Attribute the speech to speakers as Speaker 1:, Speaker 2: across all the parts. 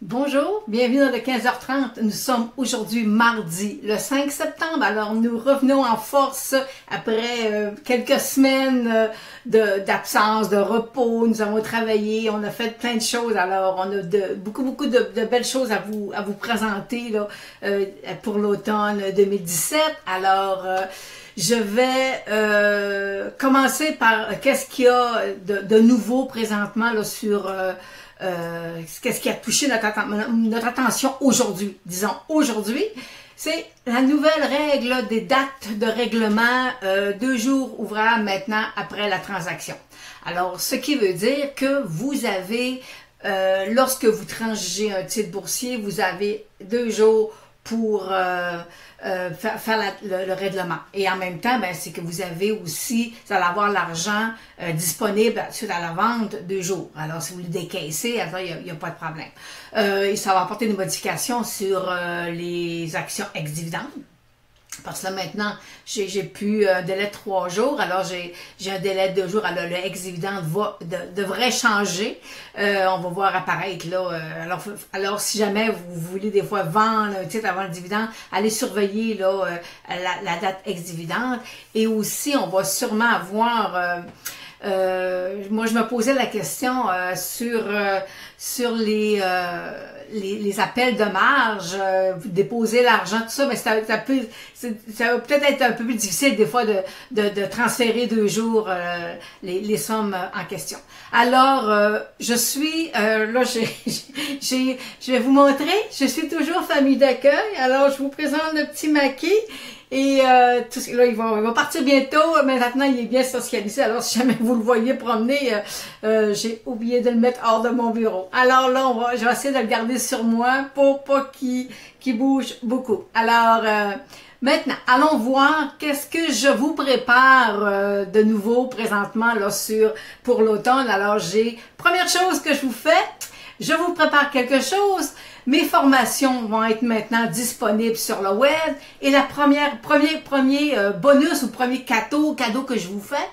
Speaker 1: Bonjour, bienvenue dans le 15h30. Nous sommes aujourd'hui mardi, le 5 septembre. Alors, nous revenons en force après quelques semaines d'absence, de repos. Nous avons travaillé, on a fait plein de choses. Alors, on a beaucoup de belles choses à vous présenter là, pour l'automne 2017. Alors, je vais commencer par qu'est-ce qu'il y a de nouveau présentement là, sur... qu'est-ce qui a touché notre attention aujourd'hui, disons aujourd'hui, c'est la nouvelle règle des dates de règlement 2 jours ouvrables maintenant après la transaction. Alors, ce qui veut dire que vous avez, lorsque vous transigez un titre boursier, vous avez 2 jours pour faire le règlement. Et en même temps, ben, c'est que vous avez aussi, vous allez avoir l'argent disponible suite à la vente 2 jours. Alors, si vous le décaissez, alors il n'y a pas de problème. Et ça va apporter des modifications sur les actions ex-dividendes. Parce que là, maintenant, j'ai plus un délai de 3 jours, alors j'ai un délai de 2 jours. Alors, le ex-dividende devrait changer. On va voir apparaître là. Alors, si jamais vous voulez des fois vendre un titre avant le dividende, allez surveiller là la date ex-dividende. Et aussi, on va sûrement avoir... moi, je me posais la question sur les appels de marge, déposer l'argent, tout ça, mais ça va peut-être être un peu plus difficile des fois de transférer 2 jours les sommes en question. Alors, je suis, là, je vais vous montrer, je suis toujours famille d'accueil, alors je vous présente le petit Maki. Et là, il va partir bientôt, mais maintenant il est bien socialisé. Alors, si jamais vous le voyez promener, j'ai oublié de le mettre hors de mon bureau. Alors là, je vais essayer de le garder sur moi pour pas qu'il bouge beaucoup. Alors, maintenant, allons voir qu'est-ce que je vous prépare de nouveau présentement là pour l'automne. Alors, première chose que je vous fais, je vous prépare quelque chose. Mes formations vont être maintenant disponibles sur le web et la premier bonus ou premier cadeau que je vous fais,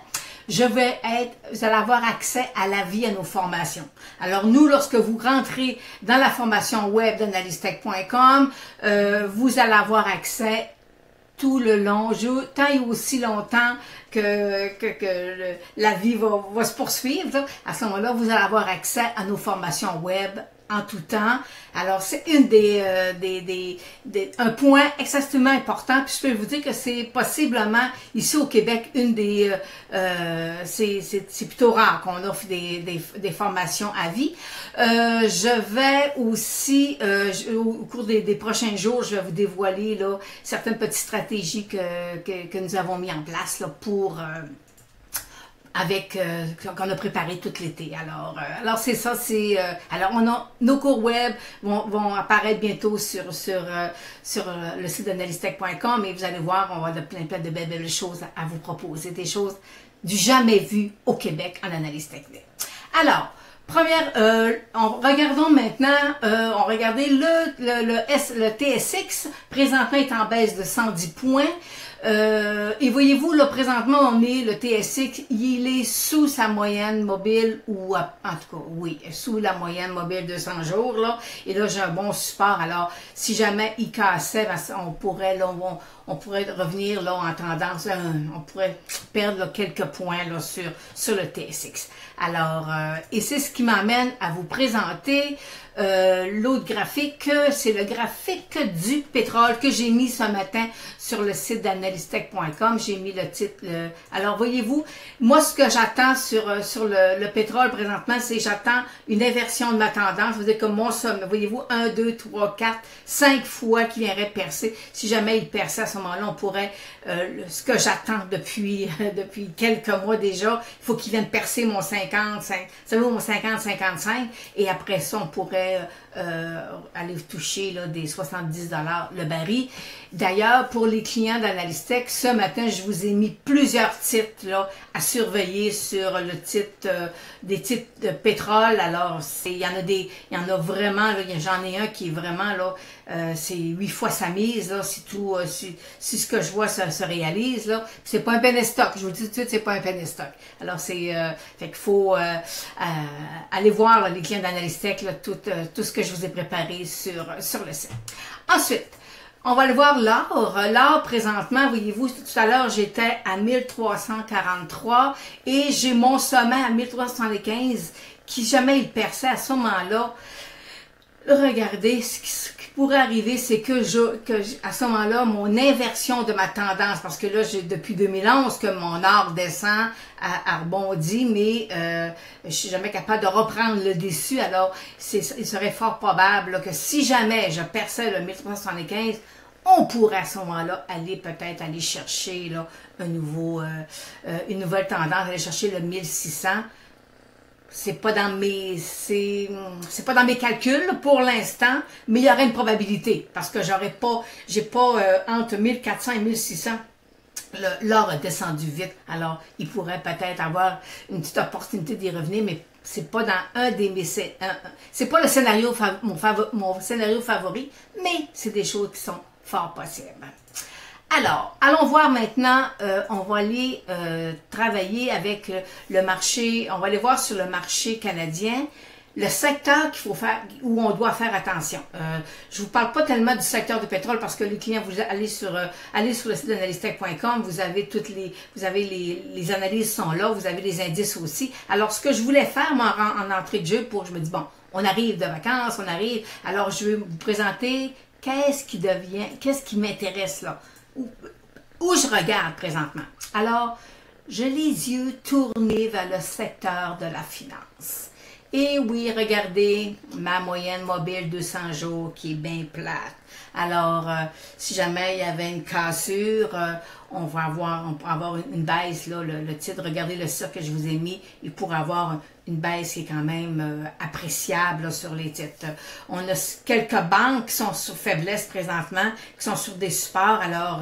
Speaker 1: vous allez avoir accès à la vie à nos formations. Alors nous, lorsque vous rentrez dans la formation web d'analystech.com, vous allez avoir accès tout le long, tant et aussi longtemps que la vie va se poursuivre. Là. À ce moment-là, vous allez avoir accès à nos formations web en tout temps. Alors, c'est un point extrêmement important. Puis je peux vous dire que c'est possiblement ici au Québec c'est plutôt rare qu'on offre des formations à vie. Je vais aussi au cours des prochains jours, je vais vous dévoiler là certaines petites stratégies que nous avons mis en place là pour qu'on a préparé tout l'été. Alors c'est ça, alors nos cours web vont apparaître bientôt sur le site d'analystech.com et vous allez voir, on va avoir plein de belles choses à vous proposer, des choses du jamais vu au Québec en analystech. Alors, regardons maintenant, on regardait le TSX, présentement est en baisse de 110 points. Et voyez-vous, là, présentement, le TSX, il est sous sa moyenne mobile, ou en tout cas, oui, sous la moyenne mobile de 100 jours, là. Et là, j'ai un bon support. Alors, si jamais il cassait, on pourrait revenir, là, en tendance, on pourrait perdre, là, quelques points, là, sur le TSX. Alors, et c'est ce qui m'amène à vous présenter l'autre graphique, c'est le graphique du pétrole que j'ai mis ce matin sur le site d'analystech.com. J'ai mis le titre. Alors, voyez-vous, moi, ce que j'attends sur le pétrole présentement, c'est j'attends une inversion de ma tendance. Vous voyez que mon somme, voyez-vous, 1, 2, 3, 4, 5 fois qu'il viendrait percer. Si jamais il perçait à ce moment-là, on pourrait, ce que j'attends depuis quelques mois déjà, il faut qu'il vienne percer mon 55, ça veut mon 50-55, et après ça, on pourrait aller toucher là, des 70$ le baril. D'ailleurs, pour les clients d'Analystech, ce matin, je vous ai mis plusieurs titres là, à surveiller sur le titre, des titres de pétrole. Alors, il y en a vraiment, j'en ai un qui est vraiment là, c'est 8 fois sa mise, là, c'est tout, si ce que je vois se réalise, là. C'est pas un penny stock, je vous le dis tout de suite, c'est pas un penny stock. Alors, fait qu'il faut aller voir là, les clients d'Analystech, là, tout ce que je vous ai préparé sur le site. Ensuite, on va aller voir l'or. L'or, présentement, voyez-vous, tout à l'heure, j'étais à 1343 et j'ai mon sommet à 1375 qui jamais il perçait à ce moment-là. Regardez, ce qui pourrait arriver, c'est que à ce moment-là, mon inversion de ma tendance, parce que là, depuis 2011 que mon or descend, a rebondi, mais je suis jamais capable de reprendre le dessus. Alors, il serait fort probable là, que si jamais je perçais le 1375, on pourrait à ce moment-là peut-être aller chercher là, une nouvelle tendance, aller chercher le 1600. C'est pas dans mes calculs pour l'instant, mais il y aurait une probabilité parce que j'ai pas entre 1400 et 1600. L'or a descendu vite, alors il pourrait peut-être avoir une petite opportunité d'y revenir, mais c'est pas dans c'est pas le scénario mon scénario favori, mais c'est des choses qui sont fort possibles. Alors, allons voir maintenant, on va aller travailler avec le marché, on va aller voir sur le marché canadien, le secteur qu'il faut faire, où on doit faire attention. Je vous parle pas tellement du secteur du pétrole parce que les clients, vous allez sur le site d'analystech.com, vous avez les analyses sont là, vous avez les indices aussi. Alors, ce que je voulais faire, moi, en entrée de jeu, je me dis, bon, on arrive de vacances, alors je vais vous présenter qu'est-ce qui m'intéresse là. Où je regarde présentement. Alors, j'ai les yeux tournés vers le secteur de la finance. Et oui, regardez ma moyenne mobile 200 jours qui est bien plate. Alors, si jamais il y avait une cassure, on pourrait avoir une baisse, là, le titre, regardez le cercle que je vous ai mis, il pourrait avoir une baisse qui est quand même appréciable là, sur les titres. On a quelques banques qui sont sur faiblesse présentement, qui sont sur des supports, alors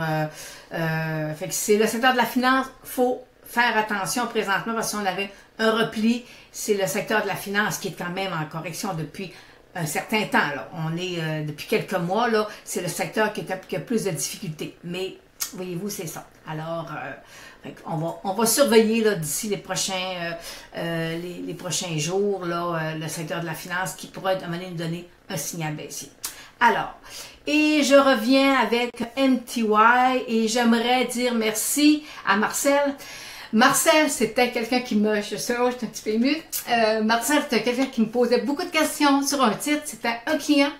Speaker 1: fait que c'est le secteur de la finance, faut faire attention présentement parce qu'on avait un repli, c'est le secteur de la finance qui est quand même en correction depuis un certain temps. Là. On est depuis quelques mois, là, c'est le secteur qui a plus de difficultés. Mais voyez-vous, c'est ça. Alors, on va surveiller là, d'ici les prochains jours là, le secteur de la finance qui pourrait nous donner un signal baissier. Alors, et je reviens avec MTY et j'aimerais dire merci à Marcel. Marcel, c'était quelqu'un qui me... Je suis un petit peu émue. Marcel, c'était quelqu'un qui me posait beaucoup de questions sur un titre. C'était un client.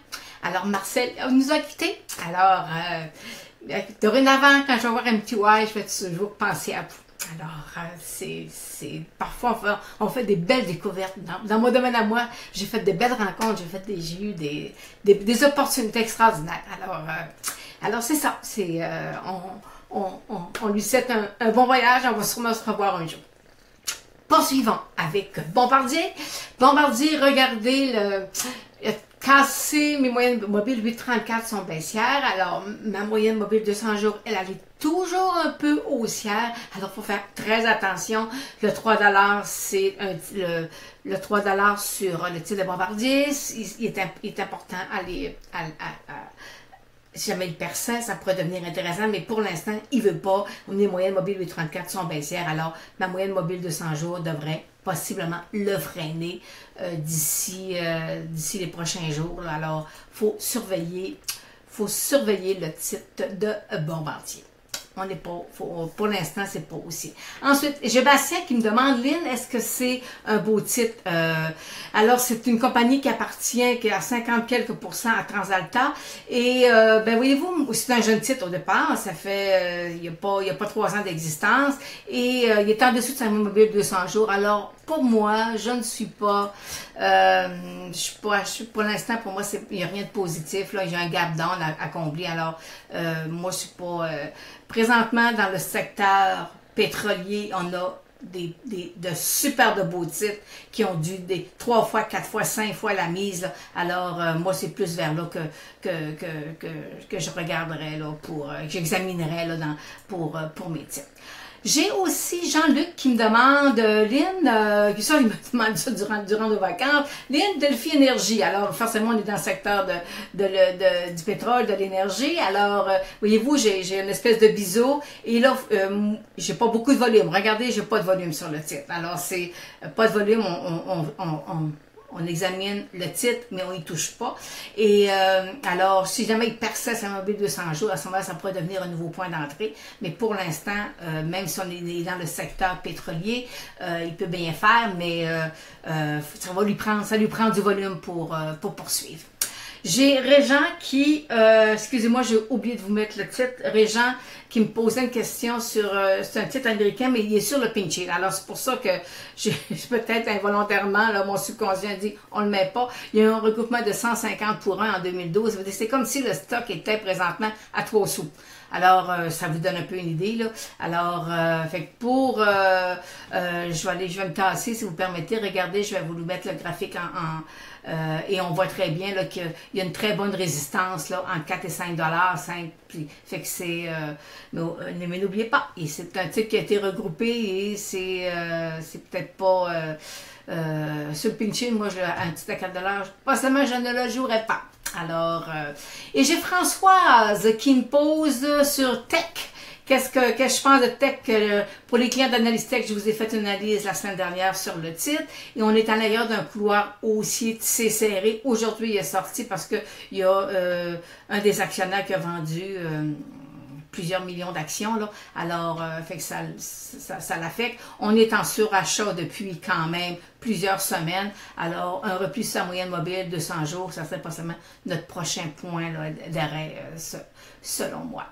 Speaker 1: Alors, Marcel nous a quittés. Alors, dorénavant, quand je vais voir MTY, je vais toujours penser à vous. Alors, parfois, on fait des belles découvertes. Dans mon domaine à moi, j'ai fait des belles rencontres, j'ai eu des opportunités extraordinaires. Alors c'est ça. On lui souhaite un bon voyage. On va sûrement se revoir un jour. Poursuivons avec Bombardier. Bombardier, regardez cassé, mes moyennes mobiles 8,34 sont baissières. Alors, ma moyenne mobile 200 jours, elle est toujours un peu haussière. Alors, il faut faire très attention. Le 3$, c'est le 3$ sur le titre de Bombardier. Il est important si jamais il perçait, ça pourrait devenir intéressant, mais pour l'instant, il ne veut pas. Mes moyennes mobiles 8,34 sont baissières, alors ma moyenne mobile de 100 jours devrait possiblement le freiner d'ici les prochains jours. Alors, faut surveiller le titre de Bombardier. On n'est pas, pour l'instant, c'est pas aussi. Ensuite, j'ai Bastien qui me demande, Lynn, est-ce que c'est un beau titre? Alors, c'est une compagnie qui appartient à 50 quelques % à Transalta. Et, ben, voyez-vous, c'est un jeune titre au départ. Ça fait, il y a pas 3 ans d'existence. Et, il est en dessous de sa mobile 200 jours. Alors, pour moi, je ne suis pas, pour l'instant, pour moi, il n'y a rien de positif, là. Il y a un gap down à combler. Alors, moi, je suis pas, présentement, dans le secteur pétrolier, on a de super de beaux titres qui ont dû 3 fois, 4 fois, 5 fois la mise. Là. Alors, moi, c'est plus vers là que je regarderais, là, que j'examinerais là, pour mes titres. J'ai aussi Jean-Luc qui me demande, Lynn, ça il me demande ça durant nos vacances, Lynn, Delphi Énergie. Alors forcément on est dans le secteur du pétrole, de l'énergie. Alors voyez-vous, j'ai une espèce de biseau et là j'ai pas beaucoup de volume. Regardez, j'ai pas de volume sur le titre. Alors c'est pas de volume, on examine le titre, mais on y touche pas. Et alors, si jamais il perçait sa mobile 200 jours, à ce moment-là, ça pourrait devenir un nouveau point d'entrée. Mais pour l'instant, même si on est dans le secteur pétrolier, il peut bien faire, mais ça lui prend du volume pour poursuivre. J'ai Régent qui, excusez-moi, j'ai oublié de vous mettre le titre, Régent qui me posait une question sur, c'est un titre américain, mais il est sur le pinch-hit. Alors c'est pour ça que j'ai peut-être involontairement, là, mon subconscient dit, on le met pas. Il y a eu un regroupement de 150 pour 1 en 2012. C'est comme si le stock était présentement à 3 sous. Alors, ça vous donne un peu une idée, là. Alors, fait que pour, je vais me tasser, si vous permettez. Regardez, je vais vous mettre le graphique et on voit très bien là qu'il y a une très bonne résistance là entre 4 et 5 $, fait que c'est mais n'oubliez pas, c'est un titre qui a été regroupé et c'est peut-être pas sur le pinch-hit, moi un titre à 4 $, pas seulement je ne le jouerai pas. Alors et j'ai Françoise qui me pose sur Tech. Qu'est-ce que je pense de Tech pour les clients d'analyse Tech? Je vous ai fait une analyse la semaine dernière sur le titre et on est à l'intérieur d'un couloir haussier tissé serré. Aujourd'hui, il est sorti parce que il y a un des actionnaires qui a vendu plusieurs millions d'actions là. Alors, fait que ça l'affecte. On est en surachat depuis quand même plusieurs semaines. Alors, un repli sur sa moyenne mobile 200 jours, ça serait possiblement notre prochain point d'arrêt selon moi.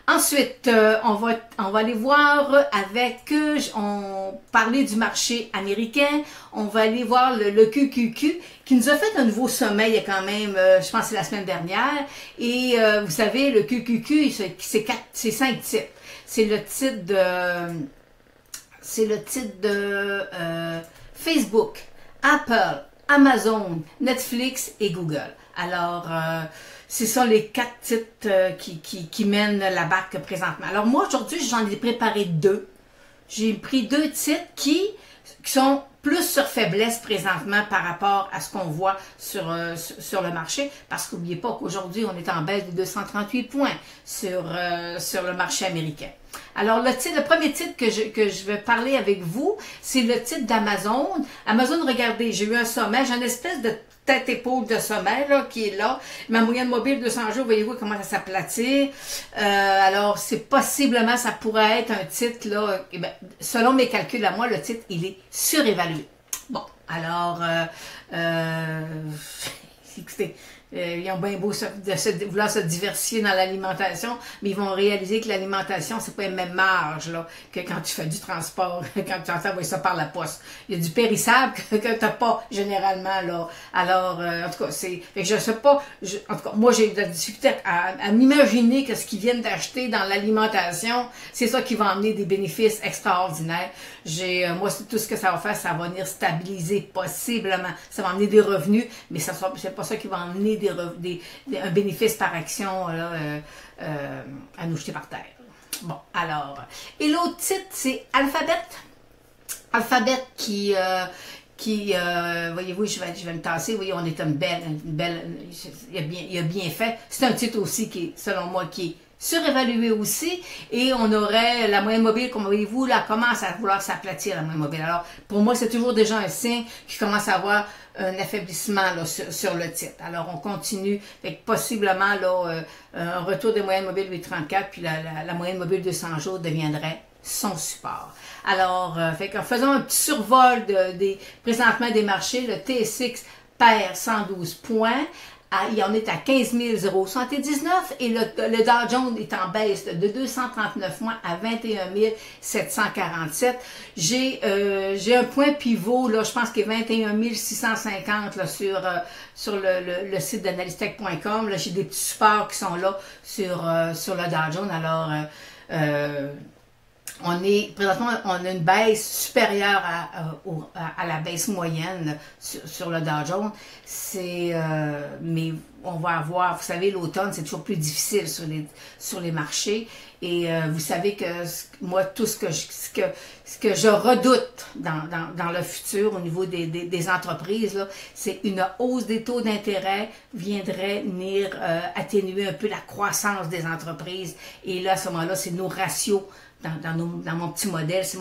Speaker 1: Ensuite, on va aller voir avec, on parlait du marché américain, on va aller voir le QQQ qui nous a fait un nouveau sommet il y a quand même, je pense que c'est la semaine dernière, et vous savez, le QQQ, c'est 5 titres. C'est le titre de Facebook, Apple, Amazon, Netflix et Google. Alors, ce sont les 4 titres qui mènent la barque présentement. Alors moi, aujourd'hui, j'en ai préparé 2. J'ai pris 2 titres qui sont plus sur faiblesse présentement par rapport à ce qu'on voit sur le marché. Parce qu'oubliez pas qu'aujourd'hui, on est en baisse de 238 points sur le marché américain. Alors, le premier titre que je vais parler avec vous, c'est le titre d'Amazon. Amazon, regardez, j'ai eu un sommet, j'ai une espèce de tête-épaule de sommet là, qui est là. Ma moyenne mobile 200 jours, voyez-vous comment ça s'aplatit. Alors, c'est possiblement, ça pourrait être un titre, là, eh bien, selon mes calculs à moi, le titre, il est surévalué. Bon, alors, écoutez, ils ont bien beau vouloir se diversifier dans l'alimentation, mais ils vont réaliser que l'alimentation, c'est pas la même marge là, que quand tu fais du transport, quand tu envoies ça par la poste. Il y a du périssable que tu n'as pas généralement là. Alors, en tout cas, je sais pas, en tout cas, moi j'ai de la difficulté à m'imaginer que ce qu'ils viennent d'acheter dans l'alimentation, c'est ça qui va amener des bénéfices extraordinaires. Moi, tout ce que ça va faire, ça va venir stabiliser possiblement. Ça va amener des revenus, mais c'est pas ça qui va amener un bénéfice par action là, à nous jeter par terre. Bon, alors. Et l'autre titre, c'est Alphabet. Alphabet qui voyez-vous, je vais me tasser. Vous voyez, on est une belle, il a bien fait. C'est un titre aussi qui est, selon moi, qui est surévalué aussi, et on aurait la moyenne mobile, comme voyez-vous, là, commence à vouloir s'aplatir la moyenne mobile. Alors, pour moi, c'est toujours déjà un signe qu'il commence à avoir un affaiblissement là, sur le titre. Alors, on continue, avec possiblement là, un retour des moyennes mobiles 8,34, puis la moyenne mobile 200 jours deviendrait son support. Alors, en faisant un petit survol présentement des marchés, le TSX perd 112 points. Il en est à 15 079 et le Dow Jones est en baisse de 239 points à 21 747. J'ai un point pivot, là, je pense qu'il est 21 650 là, sur le site d'analystech.com. J'ai des petits supports qui sont là sur le Dow Jones. Alors, Présentement, on a une baisse supérieure à la baisse moyenne sur le Dow Jones. Mais on va avoir, vous savez, l'automne, c'est toujours plus difficile sur les marchés. Et vous savez que moi, tout ce que je redoute dans le futur au niveau des entreprises, c'est une hausse des taux d'intérêt viendrait venir atténuer un peu la croissance des entreprises. Et là, à ce moment-là, c'est nos ratios. Dans mon petit modèle, c'est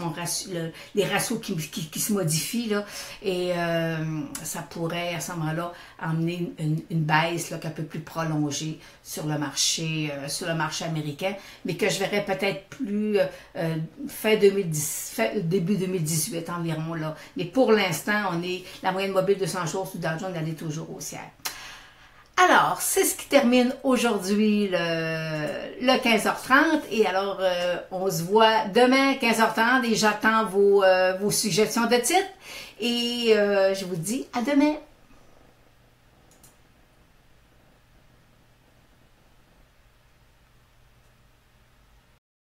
Speaker 1: les ratios qui se modifient, là, et ça pourrait à ce moment-là amener une baisse là, un peu plus prolongée sur le marché américain, mais que je verrais peut-être plus début 2018 environ là. Mais pour l'instant, la moyenne mobile de 200 jours sous Dow Jones, elle est toujours haussière. Alors, c'est ce qui termine aujourd'hui le 15h30 et alors on se voit demain 15h30 et j'attends vos suggestions de titres et je vous dis à demain.